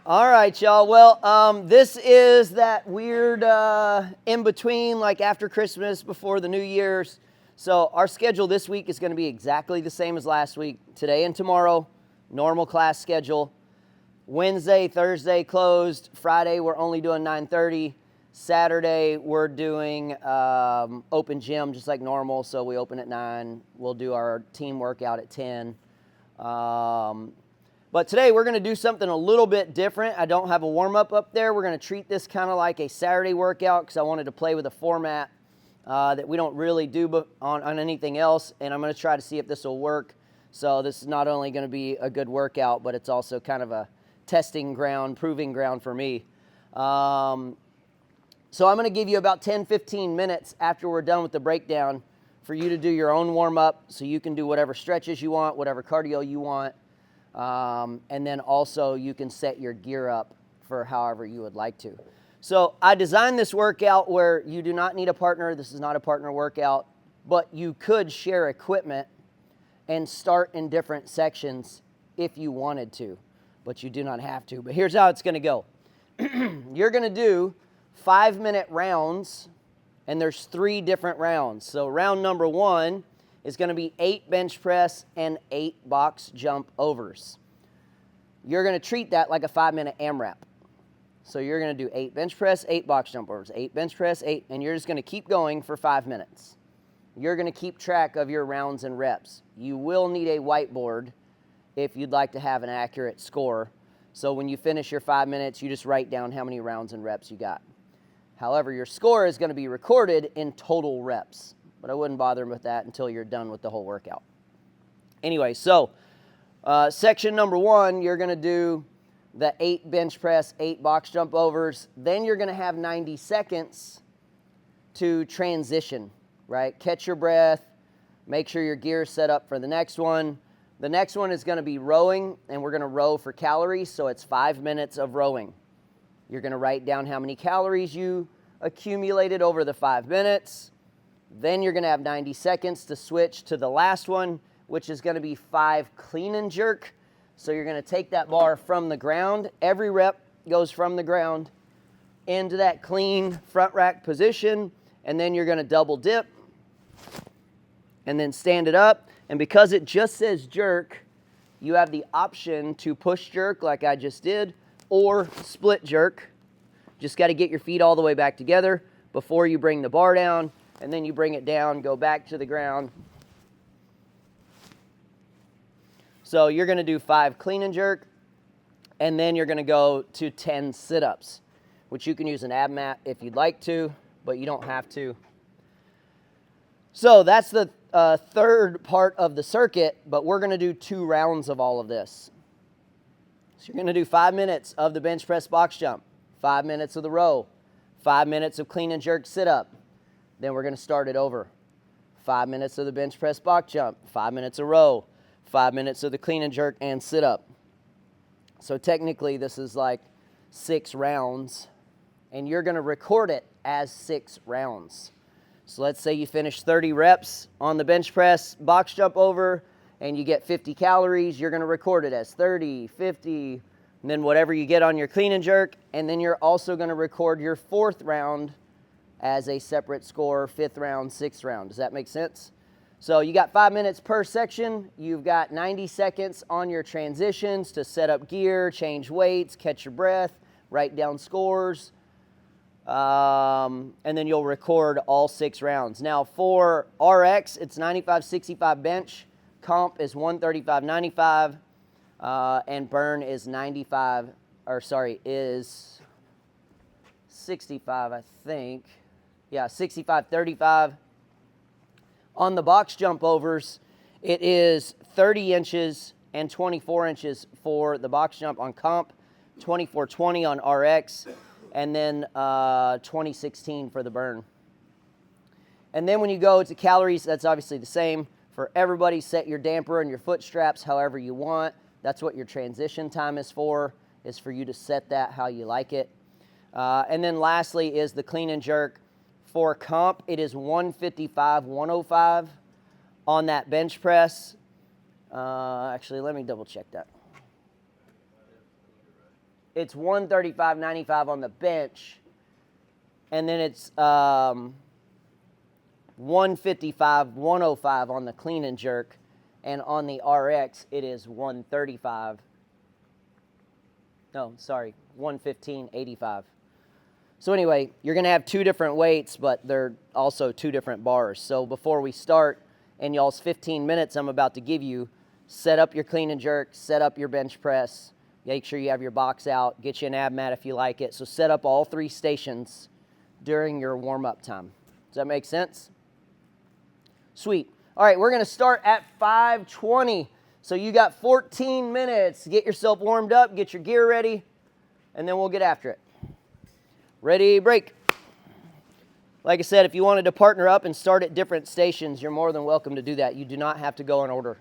All right, y'all. Well, this is that weird in-between, like after Christmas, before the New Year's. So our schedule this week is going to be exactly the same as last week. Today and tomorrow, normal class schedule. Wednesday, Thursday closed. Friday, we're only doing 9:30. Saturday, we're doing open gym just like normal. So we open at 9. We'll do our team workout at 10. But today we're going to do something a little bit different. I don't have a warm-up up there. We're going to treat this kind of like a Saturday workout because I wanted to play with a format that we don't really do on anything else. And I'm going to try to see if this will work. So this is not only going to be a good workout, but it's also kind of a testing ground, proving ground for me. So I'm going to give you about 10-15 minutes after we're done with the breakdown for you to do your own warm-up so you can do whatever stretches you want, whatever cardio you want. And then also you can set your gear up for however you would like to. So I designed this workout where you do not need a partner. This is not a partner workout, but you could share equipment and start in different sections if you wanted to, but you do not have to. But here's how it's going to go. You're going to do 5-minute rounds, and there's 3 different rounds. So round number 1 is going to be 8 bench press and 8 box jump overs. You're going to treat that like a 5-minute AMRAP. So you're going to do 8 bench press, 8 box jump overs, 8 bench press, 8, and you're just going to keep going for 5 minutes. You're going to keep track of your rounds and reps. You will need a whiteboard if you'd like to have an accurate score. So when you finish your 5 minutes, you just write down how many rounds and reps you got. However, your score is going to be recorded in total reps. But I wouldn't bother with that until you're done with the whole workout. Anyway, so section number 1, you're going to do the 8 bench press, 8 box jump overs. Then you're going to have 90 seconds to transition, right? Catch your breath. Make sure your gear is set up for the next one. The next one is going to be rowing, and we're going to row for calories, so it's 5 minutes of rowing. You're going to write down how many calories you accumulated over the 5 minutes. Then you're going to have 90 seconds to switch to the last one, which is going to be 5 clean and jerk. So you're going to take that bar from the ground. Every rep goes from the ground into that clean front rack position, and then you're going to double dip and then stand it up. And because it just says jerk, you have the option to push jerk like I just did or split jerk. Just got to get your feet all the way back together before you bring the bar down. And then you bring it down, go back to the ground. So you're going to do 5 clean and jerk, and then you're going to go to 10 sit-ups, which you can use an ab mat if you'd like to, but you don't have to. So that's the third part of the circuit, but we're going to do 2 rounds of all of this. So you're going to do 5 minutes of the bench press box jump, 5 minutes of the row, 5 minutes of clean and jerk sit-up. Then we're going to start it over. 5 minutes of the bench press box jump, 5 minutes of row, 5 minutes of the clean and jerk and sit up. So technically this is like 6 rounds, and you're going to record it as 6 rounds. So let's say you finish 30 reps on the bench press box jump over and you get 50 calories, you're going to record it as 30, 50, and then whatever you get on your clean and jerk, and then you're also going to record your 4th round as a separate score, 5th round, 6th round. Does that make sense? So you got 5 minutes per section. You've got 90 seconds on your transitions to set up gear, change weights, catch your breath, write down scores, and then you'll record all 6 rounds. Now for RX, it's 95-65 bench. Comp is 135-95, and burn is 65, I think. Yeah, 65-35. On the box jump overs, it is 30 inches and 24 inches for the box jump on comp, 24-20 on RX, and then 20-16 for the burn. And then when you go to calories, that's obviously the same for everybody. Set your damper and your foot straps however you want. That's what your transition time is for you to set that how you like it. And then lastly is the clean and jerk. For comp, it is 155-105 on that bench press. Actually, let me double check that. it's 135.95 on the bench, and then it's 155, 105 on the clean and jerk, and on the RX it is 135. No, sorry, 115.85. So anyway, you're going to have two different weights, but they're also two different bars. So before we start, in y'all's 15 minutes I'm about to give you, set up your clean and jerk, set up your bench press, make sure you have your box out, get you an ab mat if you like it. So set up all three stations during your warm-up time. Does that make sense? Sweet. All right, we're going to start at 5:20. So you got 14 minutes to get yourself warmed up, get your gear ready, and then we'll get after it. Ready, break. Like I said, if you wanted to partner up and start at different stations, you're more than welcome to do that. You do not have to go in order.